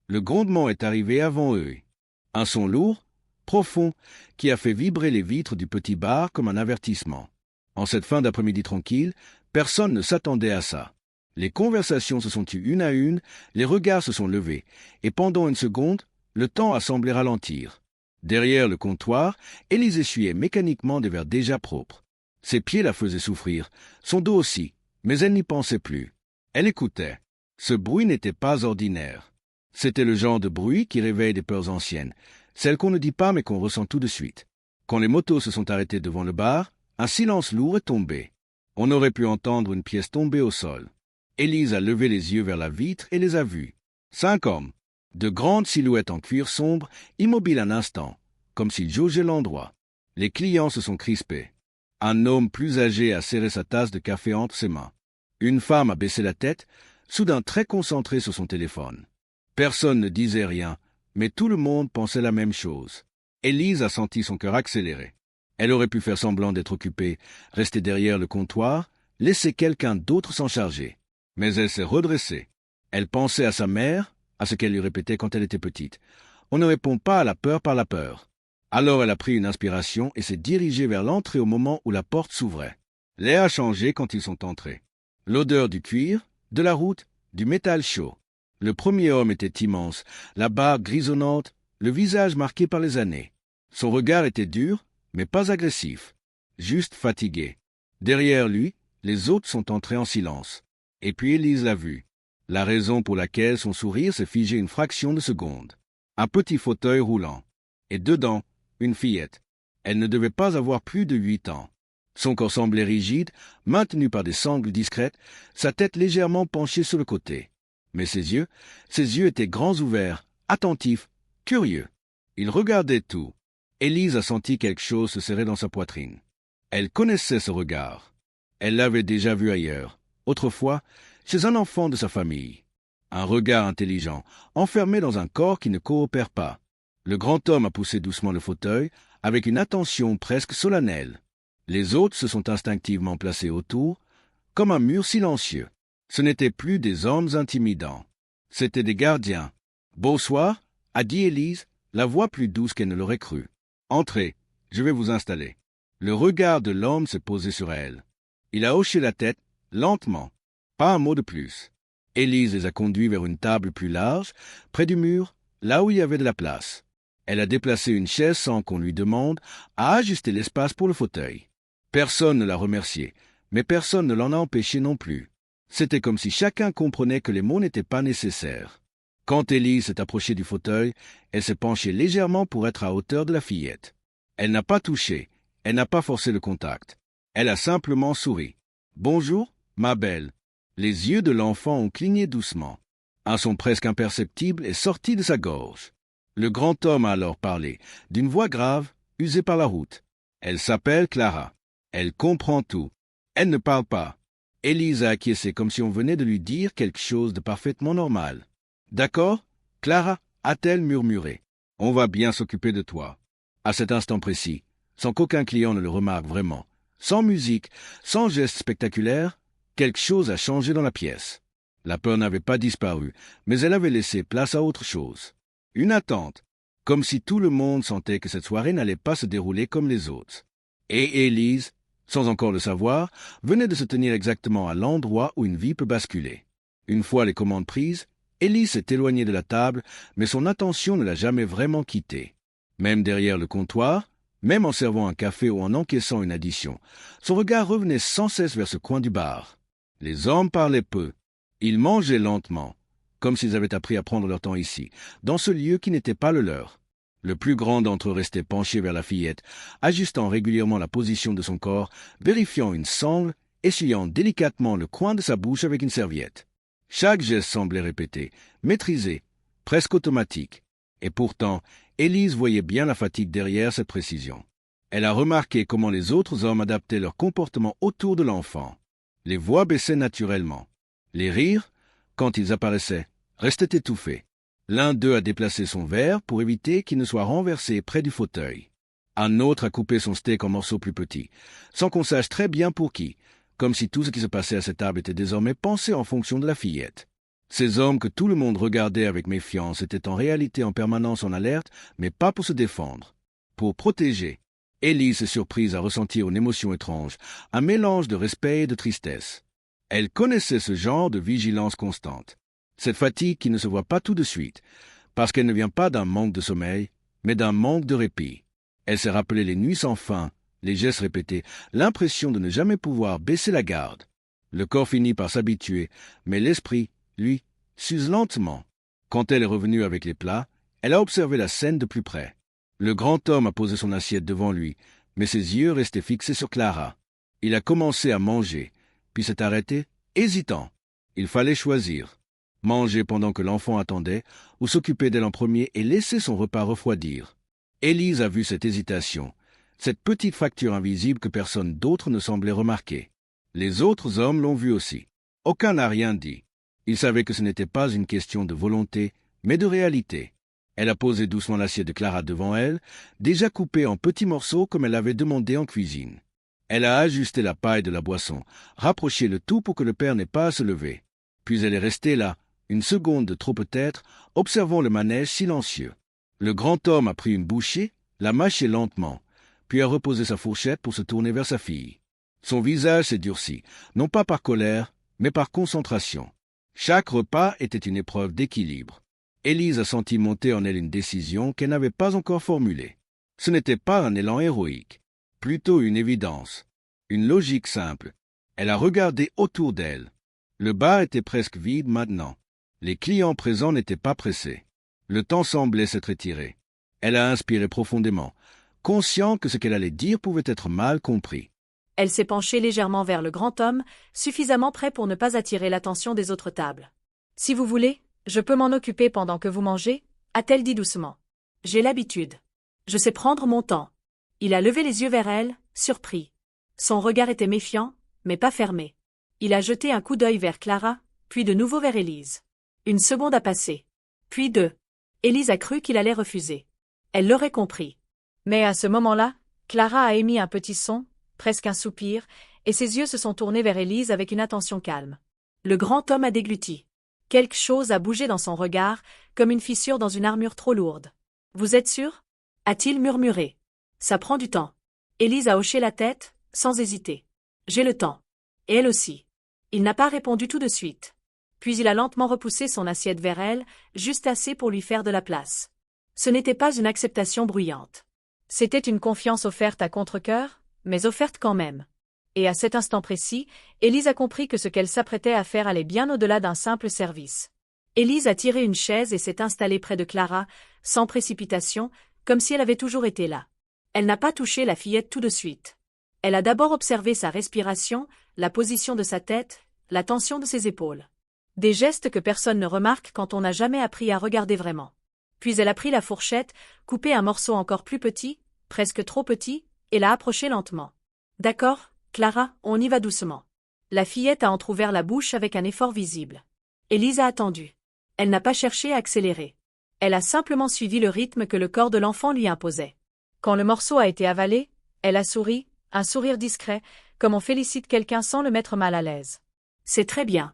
Le grondement est arrivé avant eux. Un son lourd, profond, qui a fait vibrer les vitres du petit bar comme un avertissement. En cette fin d'après-midi tranquille, personne ne s'attendait à ça. Les conversations se sont tues une à une, les regards se sont levés, et pendant une seconde, le temps a semblé ralentir. Derrière le comptoir, Élise essuyait mécaniquement des verres déjà propres. Ses pieds la faisaient souffrir, son dos aussi, mais elle n'y pensait plus. Elle écoutait. Ce bruit n'était pas ordinaire. C'était le genre de bruit qui réveille des peurs anciennes, celles qu'on ne dit pas mais qu'on ressent tout de suite. Quand les motos se sont arrêtées devant le bar, un silence lourd est tombé. On aurait pu entendre une pièce tomber au sol. Élise a levé les yeux vers la vitre et les a vus. 5 hommes, de grandes silhouettes en cuir sombre, immobiles un instant, comme s'ils jaugeaient l'endroit. Les clients se sont crispés. Un homme plus âgé a serré sa tasse de café entre ses mains. Une femme a baissé la tête, soudain très concentrée sur son téléphone. Personne ne disait rien, mais tout le monde pensait la même chose. Élise a senti son cœur accélérer. Elle aurait pu faire semblant d'être occupée, rester derrière le comptoir, laisser quelqu'un d'autre s'en charger. Mais elle s'est redressée. Elle pensait à sa mère, à ce qu'elle lui répétait quand elle était petite. On ne répond pas à la peur par la peur. Alors elle a pris une inspiration et s'est dirigée vers l'entrée au moment où la porte s'ouvrait. L'air a changé quand ils sont entrés. L'odeur du cuir, de la route, du métal chaud. Le premier homme était immense, la barbe grisonnante, le visage marqué par les années. Son regard était dur, mais pas agressif, juste fatigué. Derrière lui, les autres sont entrés en silence. Et puis Élise l'a vu. La raison pour laquelle son sourire s'est figé une fraction de seconde. Un petit fauteuil roulant. Et dedans, une fillette. Elle ne devait pas avoir plus de 8 ans. Son corps semblait rigide, maintenu par des sangles discrètes, sa tête légèrement penchée sur le côté. Mais ses yeux étaient grands ouverts, attentifs, curieux. Ils regardaient tout. Élise a senti quelque chose se serrer dans sa poitrine. Elle connaissait ce regard. Elle l'avait déjà vu ailleurs, autrefois, chez un enfant de sa famille. Un regard intelligent, enfermé dans un corps qui ne coopère pas. Le grand homme a poussé doucement le fauteuil, avec une attention presque solennelle. Les autres se sont instinctivement placés autour, comme un mur silencieux. Ce n'étaient plus des hommes intimidants. C'étaient des gardiens. « Bonsoir » a dit Élise, la voix plus douce qu'elle ne l'aurait cru. « Entrez, je vais vous installer. » Le regard de l'homme s'est posé sur elle. Il a hoché la tête, lentement. Pas un mot de plus. Élise les a conduits vers une table plus large, près du mur, là où il y avait de la place. Elle a déplacé une chaise sans qu'on lui demande, a ajusté l'espace pour le fauteuil. Personne ne l'a remercié, mais personne ne l'en a empêché non plus. C'était comme si chacun comprenait que les mots n'étaient pas nécessaires. Quand Élise s'est approchée du fauteuil, elle s'est penchée légèrement pour être à hauteur de la fillette. Elle n'a pas touché, elle n'a pas forcé le contact. Elle a simplement souri. « Bonjour, ma belle. » Les yeux de l'enfant ont cligné doucement. Un son presque imperceptible est sorti de sa gorge. Le grand homme a alors parlé, d'une voix grave, usée par la route. Elle s'appelle Clara. Elle comprend tout. Elle ne parle pas. Élise a acquiescé comme si on venait de lui dire quelque chose de parfaitement normal. « D'accord, Clara » a-t-elle murmuré. « On va bien s'occuper de toi. » À cet instant précis, sans qu'aucun client ne le remarque vraiment, sans musique, sans geste spectaculaire, quelque chose a changé dans la pièce. La peur n'avait pas disparu, mais elle avait laissé place à autre chose. Une attente, comme si tout le monde sentait que cette soirée n'allait pas se dérouler comme les autres. Et Élise, sans encore le savoir, venait de se tenir exactement à l'endroit où une vie peut basculer. Une fois les commandes prises, Élise s'est éloignée de la table, mais son attention ne l'a jamais vraiment quittée. Même derrière le comptoir, même en servant un café ou en encaissant une addition, son regard revenait sans cesse vers ce coin du bar. Les hommes parlaient peu. Ils mangeaient lentement, comme s'ils avaient appris à prendre leur temps ici, dans ce lieu qui n'était pas le leur. Le plus grand d'entre eux restait penché vers la fillette, ajustant régulièrement la position de son corps, vérifiant une sangle, essuyant délicatement le coin de sa bouche avec une serviette. Chaque geste semblait répété, maîtrisé, presque automatique. Et pourtant, Élise voyait bien la fatigue derrière cette précision. Elle a remarqué comment les autres hommes adaptaient leur comportement autour de l'enfant. Les voix baissaient naturellement. Les rires, quand ils apparaissaient, restaient étouffés. L'un d'eux a déplacé son verre pour éviter qu'il ne soit renversé près du fauteuil. Un autre a coupé son steak en morceaux plus petits, sans qu'on sache très bien pour qui, comme si tout ce qui se passait à cette table était désormais pensé en fonction de la fillette. Ces hommes que tout le monde regardait avec méfiance étaient en réalité en permanence en alerte, mais pas pour se défendre, pour protéger. Élise est surprise à ressentir une émotion étrange, un mélange de respect et de tristesse. Elle connaissait ce genre de vigilance constante, cette fatigue qui ne se voit pas tout de suite, parce qu'elle ne vient pas d'un manque de sommeil, mais d'un manque de répit. Elle s'est rappelé les nuits sans fin, les gestes répétés, l'impression de ne jamais pouvoir baisser la garde. Le corps finit par s'habituer, mais l'esprit, lui, s'use lentement. Quand elle est revenue avec les plats, elle a observé la scène de plus près. Le grand homme a posé son assiette devant lui, mais ses yeux restaient fixés sur Clara. Il a commencé à manger, puis s'est arrêté, hésitant. Il fallait choisir. Manger pendant que l'enfant attendait, ou s'occuper d'elle en premier et laisser son repas refroidir. Élise a vu cette hésitation, cette petite fracture invisible que personne d'autre ne semblait remarquer. Les autres hommes l'ont vue aussi. Aucun n'a rien dit. Ils savaient que ce n'était pas une question de volonté, mais de réalité. Elle a posé doucement l'assiette de Clara devant elle, déjà coupée en petits morceaux comme elle l'avait demandé en cuisine. Elle a ajusté la paille de la boisson, rapproché le tout pour que le père n'ait pas à se lever. Puis elle est restée là, une seconde de trop peut-être, observant le manège silencieux. Le grand homme a pris une bouchée, l'a mâchée lentement, puis a reposé sa fourchette pour se tourner vers sa fille. Son visage s'est durci, non pas par colère, mais par concentration. Chaque repas était une épreuve d'équilibre. Élise a senti monter en elle une décision qu'elle n'avait pas encore formulée. Ce n'était pas un élan héroïque, plutôt une évidence, une logique simple. Elle a regardé autour d'elle. Le bar était presque vide maintenant. Les clients présents n'étaient pas pressés. Le temps semblait s'être étiré. Elle a inspiré profondément, consciente que ce qu'elle allait dire pouvait être mal compris. Elle s'est penchée légèrement vers le grand homme, suffisamment près pour ne pas attirer l'attention des autres tables. « Si vous voulez, je peux m'en occuper pendant que vous mangez » a-t-elle dit doucement. « J'ai l'habitude. Je sais prendre mon temps. » Il a levé les yeux vers elle, surpris. Son regard était méfiant, mais pas fermé. Il a jeté un coup d'œil vers Clara, puis de nouveau vers Élise. Une seconde a passé. Puis deux. Élise a cru qu'il allait refuser. Elle l'aurait compris. Mais à ce moment-là, Clara a émis un petit son, presque un soupir, et ses yeux se sont tournés vers Élise avec une attention calme. Le grand homme a dégluti. Quelque chose a bougé dans son regard, comme une fissure dans une armure trop lourde. « Vous êtes sûr » a-t-il murmuré. « Ça prend du temps. » Élise a hoché la tête, sans hésiter. « J'ai le temps. » Et elle aussi. Il n'a pas répondu tout de suite. Puis il a lentement repoussé son assiette vers elle, juste assez pour lui faire de la place. Ce n'était pas une acceptation bruyante. C'était une confiance offerte à contre-cœur, mais offerte quand même. Et à cet instant précis, Élise a compris que ce qu'elle s'apprêtait à faire allait bien au-delà d'un simple service. Élise a tiré une chaise et s'est installée près de Clara, sans précipitation, comme si elle avait toujours été là. Elle n'a pas touché la fillette tout de suite. Elle a d'abord observé sa respiration, la position de sa tête, la tension de ses épaules. Des gestes que personne ne remarque quand on n'a jamais appris à regarder vraiment. Puis elle a pris la fourchette, coupé un morceau encore plus petit, presque trop petit, et l'a approché lentement. « D'accord, Clara, on y va doucement. » La fillette a entrouvert la bouche avec un effort visible. Élise a attendu. Elle n'a pas cherché à accélérer. Elle a simplement suivi le rythme que le corps de l'enfant lui imposait. Quand le morceau a été avalé, elle a souri, un sourire discret, comme on félicite quelqu'un sans le mettre mal à l'aise. « C'est très bien. »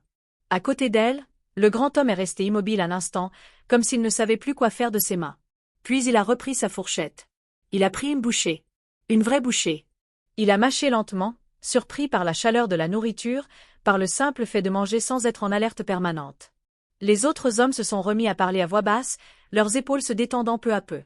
À côté d'elle, le grand homme est resté immobile un instant, comme s'il ne savait plus quoi faire de ses mains. Puis il a repris sa fourchette. Il a pris une bouchée. Une vraie bouchée. Il a mâché lentement, surpris par la chaleur de la nourriture, par le simple fait de manger sans être en alerte permanente. Les autres hommes se sont remis à parler à voix basse, leurs épaules se détendant peu à peu.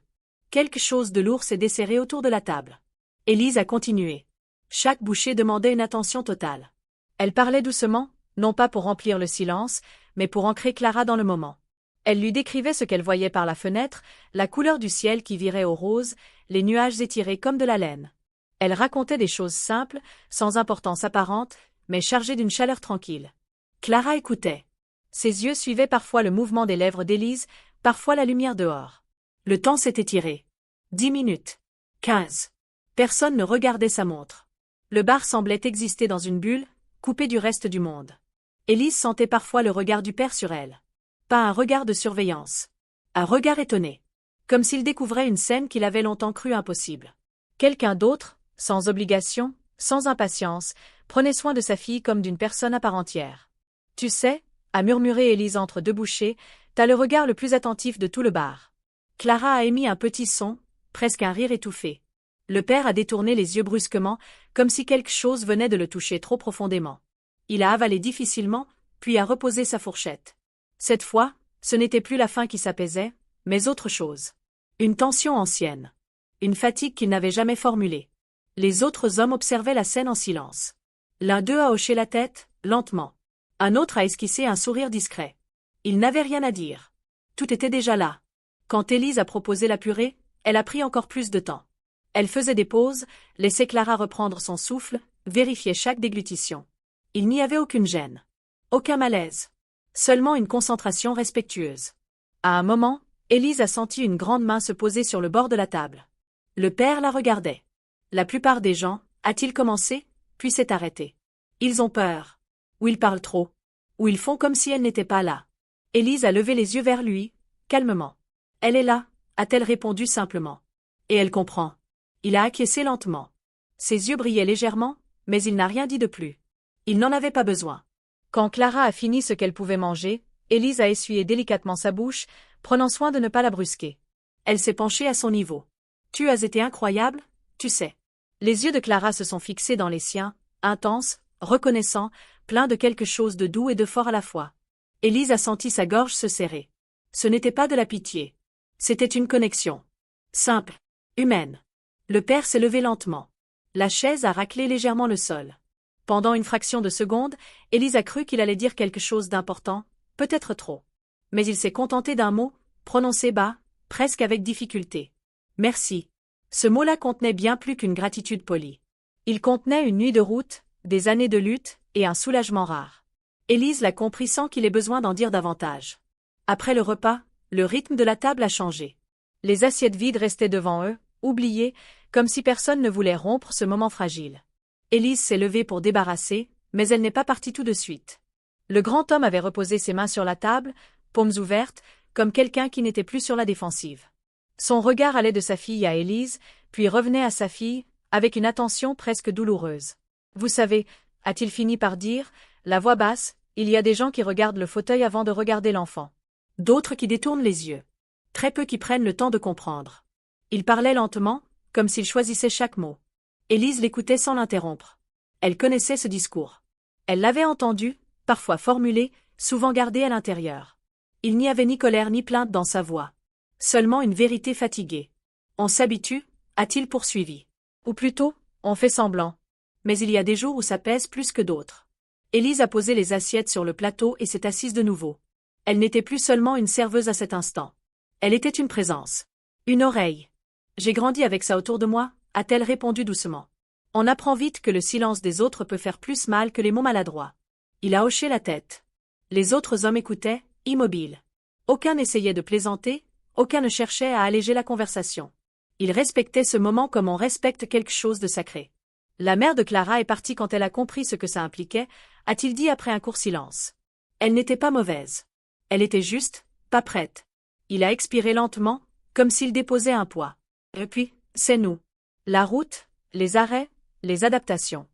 Quelque chose de lourd s'est desserré autour de la table. Élise a continué. Chaque bouchée demandait une attention totale. Elle parlait doucement, non pas pour remplir le silence, mais pour ancrer Clara dans le moment. Elle lui décrivait ce qu'elle voyait par la fenêtre, la couleur du ciel qui virait au rose, les nuages étirés comme de la laine. Elle racontait des choses simples, sans importance apparente, mais chargées d'une chaleur tranquille. Clara écoutait. Ses yeux suivaient parfois le mouvement des lèvres d'Élise, parfois la lumière dehors. Le temps s'est étiré. 10 minutes. 15. Personne ne regardait sa montre. Le bar semblait exister dans une bulle, coupé du reste du monde. Élise sentait parfois le regard du père sur elle. Pas un regard de surveillance. Un regard étonné. Comme s'il découvrait une scène qu'il avait longtemps cru impossible. Quelqu'un d'autre, sans obligation, sans impatience, prenait soin de sa fille comme d'une personne à part entière. « Tu sais, a murmuré Élise entre deux bouchées, t'as le regard le plus attentif de tout le bar. Clara a émis un petit son, presque un rire étouffé. Le père a détourné les yeux brusquement, comme si quelque chose venait de le toucher trop profondément. Il a avalé difficilement, puis a reposé sa fourchette. Cette fois, ce n'était plus la faim qui s'apaisait, mais autre chose. Une tension ancienne. Une fatigue qu'il n'avait jamais formulée. Les autres hommes observaient la scène en silence. L'un d'eux a hoché la tête, lentement. Un autre a esquissé un sourire discret. Il n'avait rien à dire. Tout était déjà là. Quand Élise a proposé la purée, elle a pris encore plus de temps. Elle faisait des pauses, laissait Clara reprendre son souffle, vérifiait chaque déglutition. Il n'y avait aucune gêne. Aucun malaise. Seulement une concentration respectueuse. À un moment, Élise a senti une grande main se poser sur le bord de la table. Le père la regardait. La plupart des gens, a-t-il commencé, puis s'est arrêté. Ils ont peur. Ou ils parlent trop. Ou ils font comme si elle n'était pas là. Élise a levé les yeux vers lui, calmement. Elle est là, a-t-elle répondu simplement. Et elle comprend. Il a acquiescé lentement. Ses yeux brillaient légèrement, mais il n'a rien dit de plus. Il n'en avait pas besoin. Quand Clara a fini ce qu'elle pouvait manger, Élise a essuyé délicatement sa bouche, prenant soin de ne pas la brusquer. Elle s'est penchée à son niveau. Tu as été incroyable, tu sais. Les yeux de Clara se sont fixés dans les siens, intenses, reconnaissants, pleins de quelque chose de doux et de fort à la fois. Élise a senti sa gorge se serrer. Ce n'était pas de la pitié. C'était une connexion. Simple. Humaine. Le père s'est levé lentement. La chaise a raclé légèrement le sol. Pendant une fraction de seconde, Élise a cru qu'il allait dire quelque chose d'important, peut-être trop. Mais il s'est contenté d'un mot, prononcé bas, presque avec difficulté. Merci. Ce mot-là contenait bien plus qu'une gratitude polie. Il contenait une nuit de route, des années de lutte, et un soulagement rare. Élise l'a compris sans qu'il ait besoin d'en dire davantage. Après le repas, le rythme de la table a changé. Les assiettes vides restaient devant eux, oubliées, comme si personne ne voulait rompre ce moment fragile. Élise s'est levée pour débarrasser, mais elle n'est pas partie tout de suite. Le grand homme avait reposé ses mains sur la table, paumes ouvertes, comme quelqu'un qui n'était plus sur la défensive. Son regard allait de sa fille à Élise, puis revenait à sa fille, avec une attention presque douloureuse. Vous savez, a-t-il fini par dire, la voix basse, il y a des gens qui regardent le fauteuil avant de regarder l'enfant. D'autres qui détournent les yeux. Très peu qui prennent le temps de comprendre. Il parlait lentement, comme s'il choisissait chaque mot. Élise l'écoutait sans l'interrompre. Elle connaissait ce discours. Elle l'avait entendu, parfois formulé, souvent gardé à l'intérieur. Il n'y avait ni colère ni plainte dans sa voix. Seulement une vérité fatiguée. On s'habitue, a-t-il poursuivi. Ou plutôt, on fait semblant. Mais il y a des jours où ça pèse plus que d'autres. Élise a posé les assiettes sur le plateau et s'est assise de nouveau. Elle n'était plus seulement une serveuse à cet instant. Elle était une présence. Une oreille. J'ai grandi avec ça autour de moi, a-t-elle répondu doucement. On apprend vite que le silence des autres peut faire plus mal que les mots maladroits. Il a hoché la tête. Les autres hommes écoutaient, immobiles. Aucun n'essayait de plaisanter, aucun ne cherchait à alléger la conversation. Ils respectaient ce moment comme on respecte quelque chose de sacré. La mère de Clara est partie quand elle a compris ce que ça impliquait, a-t-il dit après un court silence. Elle n'était pas mauvaise. Elle était juste, pas prête. Il a expiré lentement, comme s'il déposait un poids. Et puis, c'est nous. La route, les arrêts, les adaptations.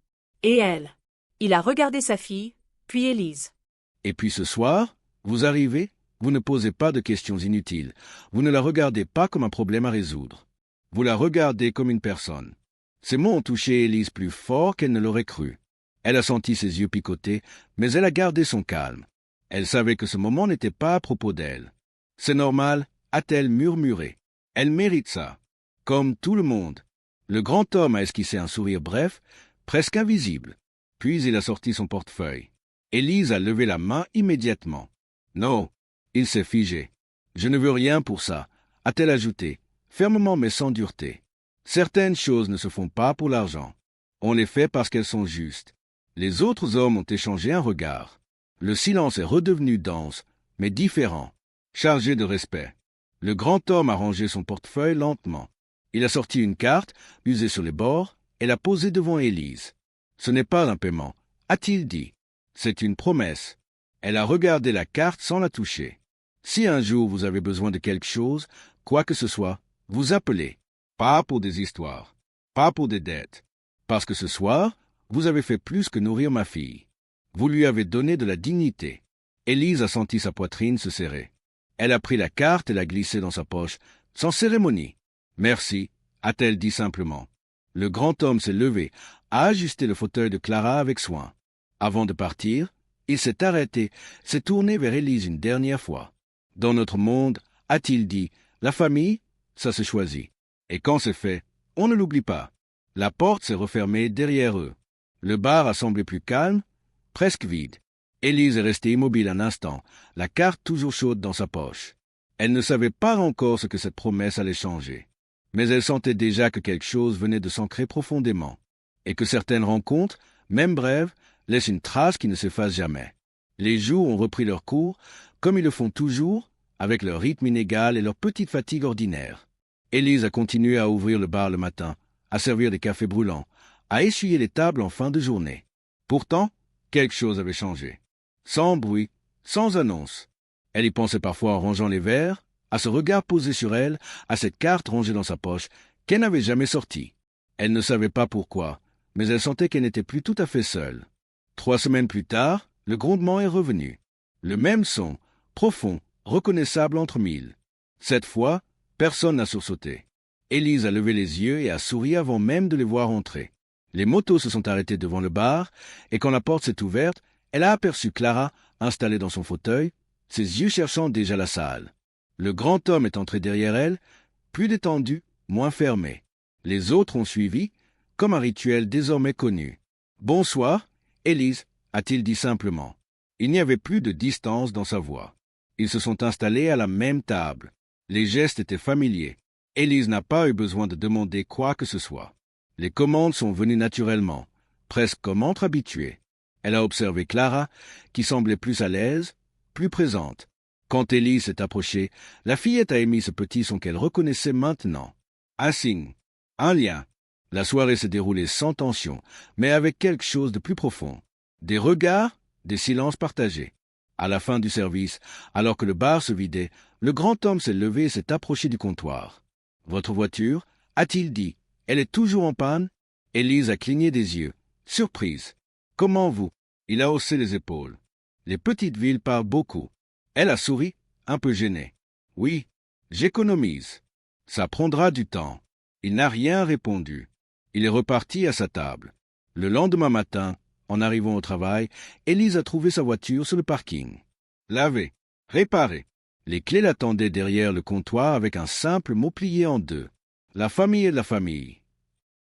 Et elle. Il a regardé sa fille, puis Élise. Et puis ce soir, vous arrivez, vous ne posez pas de questions inutiles. Vous ne la regardez pas comme un problème à résoudre. Vous la regardez comme une personne. Ces mots ont touché Élise plus fort qu'elle ne l'aurait cru. Elle a senti ses yeux picoter, mais elle a gardé son calme. Elle savait que ce moment n'était pas à propos d'elle. C'est normal, a-t-elle murmuré. Elle mérite ça. Comme tout le monde. Le grand homme a esquissé un sourire bref, presque invisible. Puis il a sorti son portefeuille. Élise a levé la main immédiatement. Non, il s'est figé. Je ne veux rien pour ça, a-t-elle ajouté, fermement mais sans dureté. Certaines choses ne se font pas pour l'argent. On les fait parce qu'elles sont justes. Les autres hommes ont échangé un regard. Le silence est redevenu dense, mais différent, chargé de respect. Le grand homme a rangé son portefeuille lentement. Il a sorti une carte, usée sur les bords, et l'a posée devant Élise. Ce n'est pas un paiement, a-t-il dit. C'est une promesse. Elle a regardé la carte sans la toucher. Si un jour vous avez besoin de quelque chose, quoi que ce soit, vous appelez. Pas pour des histoires, pas pour des dettes. Parce que ce soir, vous avez fait plus que nourrir ma fille. Vous lui avez donné de la dignité. Élise a senti sa poitrine se serrer. Elle a pris la carte et l'a glissée dans sa poche, sans cérémonie. « Merci », a-t-elle dit simplement. Le grand homme s'est levé, a ajusté le fauteuil de Clara avec soin. Avant de partir, il s'est arrêté, s'est tourné vers Élise une dernière fois. « Dans notre monde, a-t-il dit, la famille, ça se choisit. Et quand c'est fait, on ne l'oublie pas. » La porte s'est refermée derrière eux. Le bar a semblé plus calme, presque vide. Élise est restée immobile un instant, la carte toujours chaude dans sa poche. Elle ne savait pas encore ce que cette promesse allait changer. Mais elle sentait déjà que quelque chose venait de s'ancrer profondément, et que certaines rencontres, même brèves, laissent une trace qui ne s'efface jamais. Les jours ont repris leur cours, comme ils le font toujours, avec leur rythme inégal et leur petite fatigue ordinaire. Élise a continué à ouvrir le bar le matin, à servir des cafés brûlants, à essuyer les tables en fin de journée. Pourtant, quelque chose avait changé. Sans bruit, sans annonce. Elle y pensait parfois en rangeant les verres, à ce regard posé sur elle, à cette carte rangée dans sa poche, qu'elle n'avait jamais sortie. Elle ne savait pas pourquoi, mais elle sentait qu'elle n'était plus tout à fait seule. 3 semaines plus tard, le grondement est revenu. Le même son, profond, reconnaissable entre mille. Cette fois, personne n'a sursauté. Élise a levé les yeux et a souri avant même de les voir entrer. Les motos se sont arrêtées devant le bar, et quand la porte s'est ouverte, elle a aperçu Clara, installée dans son fauteuil, ses yeux cherchant déjà la salle. Le grand homme est entré derrière elle, plus détendu, moins fermé. Les autres ont suivi, comme un rituel désormais connu. « Bonsoir, Élise », a-t-il dit simplement. Il n'y avait plus de distance dans sa voix. Ils se sont installés à la même table. Les gestes étaient familiers. Élise n'a pas eu besoin de demander quoi que ce soit. Les commandes sont venues naturellement, presque comme entre habitués. Elle a observé Clara, qui semblait plus à l'aise, plus présente. Quand Élise s'est approchée, la fillette a émis ce petit son qu'elle reconnaissait maintenant. Un signe, un lien. La soirée s'est déroulée sans tension, mais avec quelque chose de plus profond. Des regards, des silences partagés. À la fin du service, alors que le bar se vidait, le grand homme s'est levé et s'est approché du comptoir. « Votre voiture ?» a-t-il dit. « Elle est toujours en panne ?» Élise a cligné des yeux, surprise. « Comment vous ?» Il a haussé les épaules. Les petites villes parlent beaucoup. Elle a souri, un peu gênée. « Oui, j'économise. Ça prendra du temps. » Il n'a rien répondu. Il est reparti à sa table. Le lendemain matin, en arrivant au travail, Élise a trouvé sa voiture sur le parking. Lavée, réparée. Les clés l'attendaient derrière le comptoir avec un simple mot plié en deux. La famille est la famille.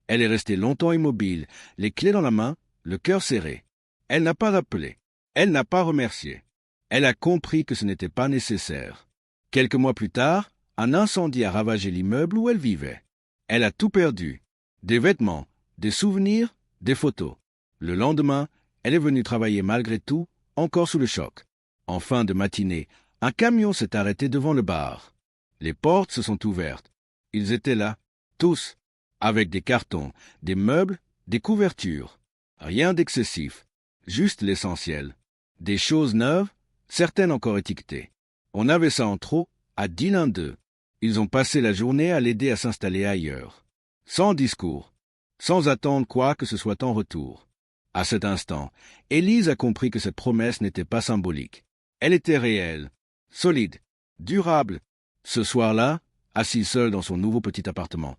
Elle est restée longtemps immobile, les clés dans la main, le cœur serré. Elle n'a pas appelé. Elle n'a pas remercié. Elle a compris que ce n'était pas nécessaire. Quelques mois plus tard, un incendie a ravagé l'immeuble où elle vivait. Elle a tout perdu. Des vêtements, des souvenirs, des photos. Le lendemain, elle est venue travailler malgré tout, encore sous le choc. En fin de matinée, un camion s'est arrêté devant le bar. Les portes se sont ouvertes. Ils étaient là, tous, avec des cartons, des meubles, des couvertures. Rien d'excessif, juste l'essentiel. Des choses neuves, certaines encore étiquetées. On avait ça en trop, a dit l'un d'eux. Ils ont passé la journée à l'aider à s'installer ailleurs. Sans discours, sans attendre quoi que ce soit en retour. À cet instant, Élise a compris que cette promesse n'était pas symbolique. Elle était réelle, solide, durable. Ce soir-là, assise seule dans son nouveau petit appartement,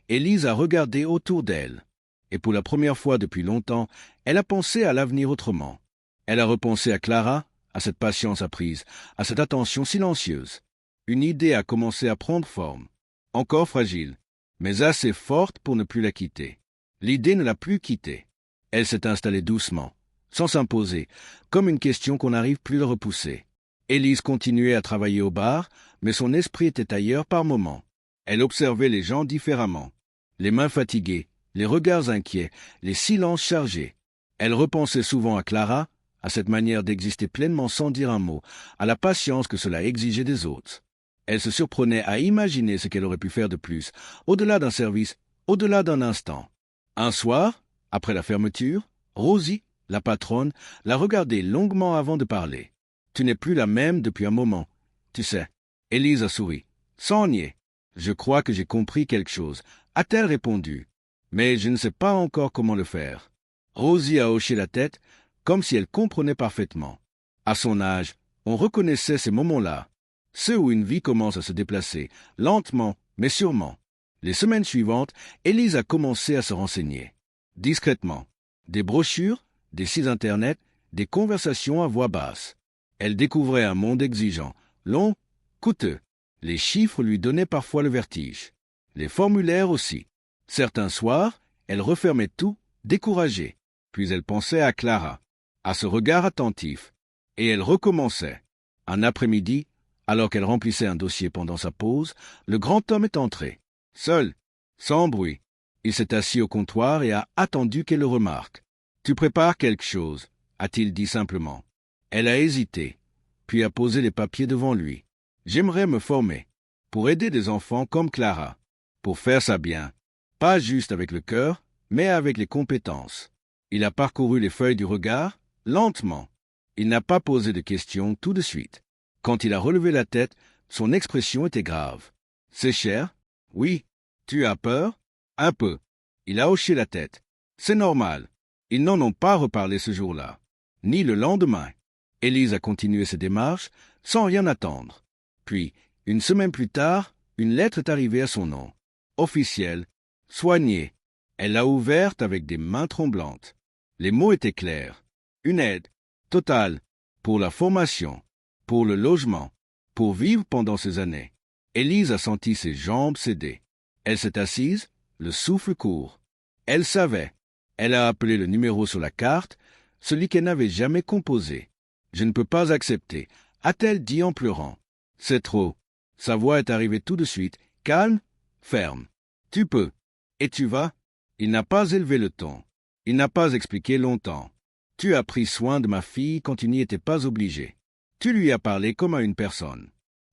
Élise a regardé autour d'elle. Et pour la première fois depuis longtemps, elle a pensé à l'avenir autrement. Elle a repensé à Clara, à cette patience apprise, à cette attention silencieuse. Une idée a commencé à prendre forme, encore fragile, mais assez forte pour ne plus la quitter. L'idée ne l'a plus quittée. Elle s'est installée doucement, sans s'imposer, comme une question qu'on n'arrive plus à repousser. Élise continuait à travailler au bar, mais son esprit était ailleurs par moments. Elle observait les gens différemment. Les mains fatiguées, les regards inquiets, les silences chargés. Elle repensait souvent à Clara, à cette manière d'exister pleinement sans dire un mot, à la patience que cela exigeait des autres. Elle se surprenait à imaginer ce qu'elle aurait pu faire de plus, au-delà d'un service, au-delà d'un instant. Un soir, après la fermeture, Rosie, la patronne, l'a regardée longuement avant de parler. « Tu n'es plus la même depuis un moment, tu sais. » Élise a souri, sans nier. « Je crois que j'ai compris quelque chose, » a-t-elle répondu. « Mais je ne sais pas encore comment le faire. » Rosie a hoché la tête, comme si elle comprenait parfaitement. À son âge, On reconnaissait ces moments-là, ceux où une vie commence à se déplacer, lentement, mais sûrement. Les semaines suivantes, Élise a commencé à se renseigner. Discrètement. Des brochures, des sites internet, des conversations à voix basse. Elle découvrait un monde exigeant, long, coûteux. Les chiffres lui donnaient parfois le vertige. Les formulaires aussi. Certains soirs, elle refermait tout, découragée. Puis elle pensait à Clara, à ce regard attentif. Et elle recommençait. Un après-midi, alors qu'elle remplissait un dossier pendant sa pause, le grand homme est entré. Seul, sans bruit. Il s'est assis au comptoir et a attendu qu'elle le remarque. « Tu prépares quelque chose » a-t-il dit simplement. Elle a hésité, puis a posé les papiers devant lui. « J'aimerais me former, pour aider des enfants comme Clara, pour faire ça bien, pas juste avec le cœur, mais avec les compétences. » Il a parcouru les feuilles du regard, lentement. Il n'a pas posé de questions tout de suite. Quand il a relevé la tête, son expression était grave. « C'est cher ? Oui. Tu as peur ? Un peu. » Il a hoché la tête. « C'est normal. » Ils n'en ont pas reparlé ce jour-là, ni le lendemain. Élise a continué ses démarches sans rien attendre. Puis, une semaine plus tard, une lettre est arrivée à son nom. Officielle, soignée. Elle l'a ouverte avec des mains tremblantes. Les mots étaient clairs. Une aide, totale, pour la formation, pour le logement, pour vivre pendant ces années. Élise a senti ses jambes céder. Elle s'est assise, le souffle court. Elle savait. Elle a appelé le numéro sur la carte, celui qu'elle n'avait jamais composé. « Je ne peux pas accepter », a-t-elle dit en pleurant. « C'est trop. » Sa voix est arrivée tout de suite, calme, ferme. « Tu peux. Et tu vas ?» Il n'a pas élevé le ton. Il n'a pas expliqué longtemps. « Tu as pris soin de ma fille quand tu n'y étais pas obligé. Tu lui as parlé comme à une personne.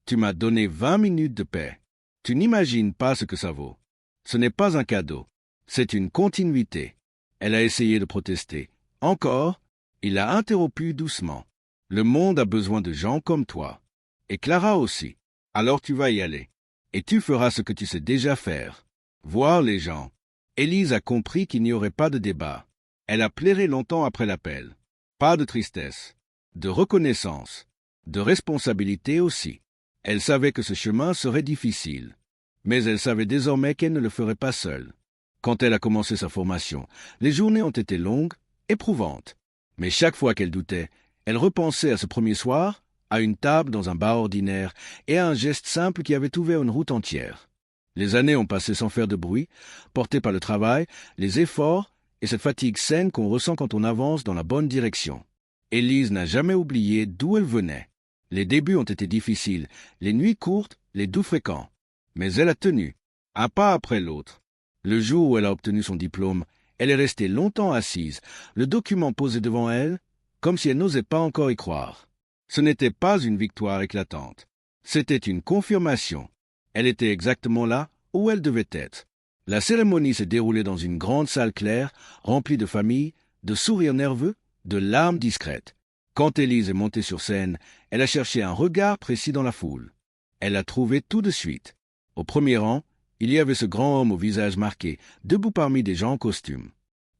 Tu m'as donné 20 minutes de paix. Tu n'imagines pas ce que ça vaut. Ce n'est pas un cadeau. C'est une continuité. » Elle a essayé de protester. Encore, il l'a interrompu doucement. « Le monde a besoin de gens comme toi. Et Clara aussi. Alors tu vas y aller. Et tu feras ce que tu sais déjà faire. Voir les gens. » Élise a compris qu'il n'y aurait pas de débat. Elle a pleuré longtemps après l'appel. Pas de tristesse. De reconnaissance. De responsabilité aussi. Elle savait que ce chemin serait difficile. Mais elle savait désormais qu'elle ne le ferait pas seule. Quand elle a commencé sa formation, les journées ont été longues, éprouvantes. Mais chaque fois qu'elle doutait, elle repensait à ce premier soir, à une table dans un bar ordinaire et à un geste simple qui avait ouvert une route entière. Les années ont passé sans faire de bruit, portées par le travail, les efforts et cette fatigue saine qu'on ressent quand on avance dans la bonne direction. Élise n'a jamais oublié d'où elle venait. Les débuts ont été difficiles, les nuits courtes, les doux fréquents. Mais elle a tenu, un pas après l'autre. Le jour où elle a obtenu son diplôme, elle est restée longtemps assise, le document posé devant elle, comme si elle n'osait pas encore y croire. Ce n'était pas une victoire éclatante. C'était une confirmation. Elle était exactement là où elle devait être. La cérémonie s'est déroulée dans une grande salle claire, remplie de familles, de sourires nerveux, de larmes discrètes. Quand Élise est montée sur scène, elle a cherché un regard précis dans la foule. Elle l'a trouvé tout de suite. Au premier rang, il y avait ce grand homme au visage marqué, debout parmi des gens en costume.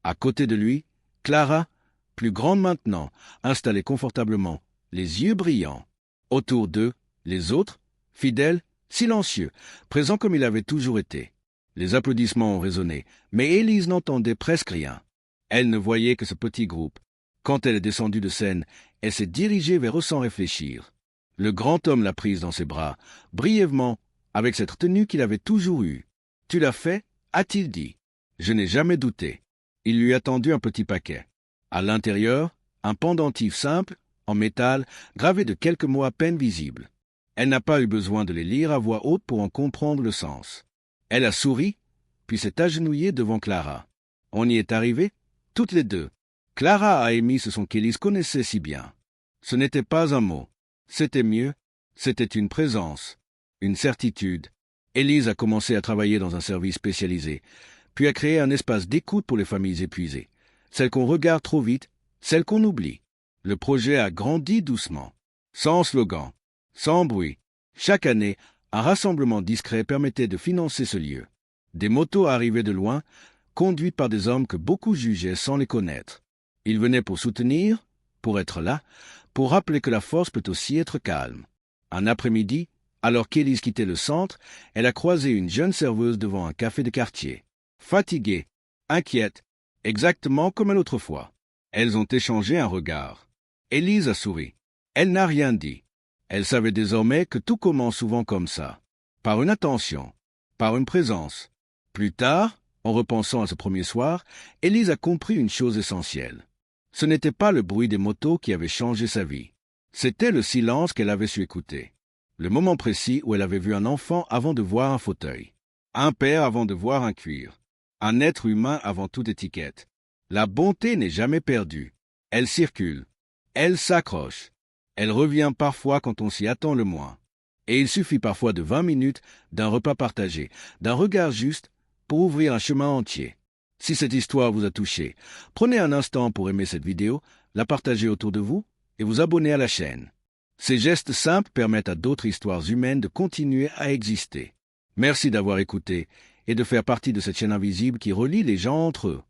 À côté de lui, Clara, plus grande maintenant, installée confortablement, les yeux brillants. Autour d'eux, les autres, fidèles, silencieux, présents comme il avait toujours été. Les applaudissements ont résonné, mais Élise n'entendait presque rien. Elle ne voyait que ce petit groupe. Quand elle est descendue de scène, elle s'est dirigée vers eux sans réfléchir. Le grand homme l'a prise dans ses bras, brièvement, avec cette tenue qu'il avait toujours eue. « Tu l'as fait ?» a-t-il dit. « Je n'ai jamais douté. » Il lui a tendu un petit paquet. À l'intérieur, un pendentif simple, en métal, gravé de quelques mots à peine visibles. Elle n'a pas eu besoin de les lire à voix haute pour en comprendre le sens. Elle a souri, puis s'est agenouillée devant Clara. On y est arrivé, toutes les deux. Clara a émis ce son qu'Élise connaissait si bien. Ce n'était pas un mot. C'était mieux, c'était une présence. Une certitude. Élise a commencé à travailler dans un service spécialisé, puis a créé un espace d'écoute pour les familles épuisées, celles qu'on regarde trop vite, celles qu'on oublie. Le projet a grandi doucement, sans slogan, sans bruit. Chaque année, un rassemblement discret permettait de financer ce lieu. Des motos arrivaient de loin, conduites par des hommes que beaucoup jugeaient sans les connaître. Ils venaient pour soutenir, pour être là, pour rappeler que la force peut aussi être calme. Un après-midi, alors qu'Élise quittait le centre, elle a croisé une jeune serveuse devant un café de quartier. Fatiguée, inquiète, exactement comme l'autre fois. Elles ont échangé un regard. Élise a souri. Elle n'a rien dit. Elle savait désormais que tout commence souvent comme ça. Par une attention, par une présence. Plus tard, en repensant à ce premier soir, Élise a compris une chose essentielle. Ce n'était pas le bruit des motos qui avait changé sa vie. C'était le silence qu'elle avait su écouter. Le moment précis où elle avait vu un enfant avant de voir un fauteuil. Un père avant de voir un cuir. Un être humain avant toute étiquette. La bonté n'est jamais perdue. Elle circule. Elle s'accroche. Elle revient parfois quand on s'y attend le moins. Et il suffit parfois de 20 minutes, d'un repas partagé, d'un regard juste, pour ouvrir un chemin entier. Si cette histoire vous a touché, prenez un instant pour aimer cette vidéo, la partager autour de vous et vous abonner à la chaîne. Ces gestes simples permettent à d'autres histoires humaines de continuer à exister. Merci d'avoir écouté et de faire partie de cette chaîne invisible qui relie les gens entre eux.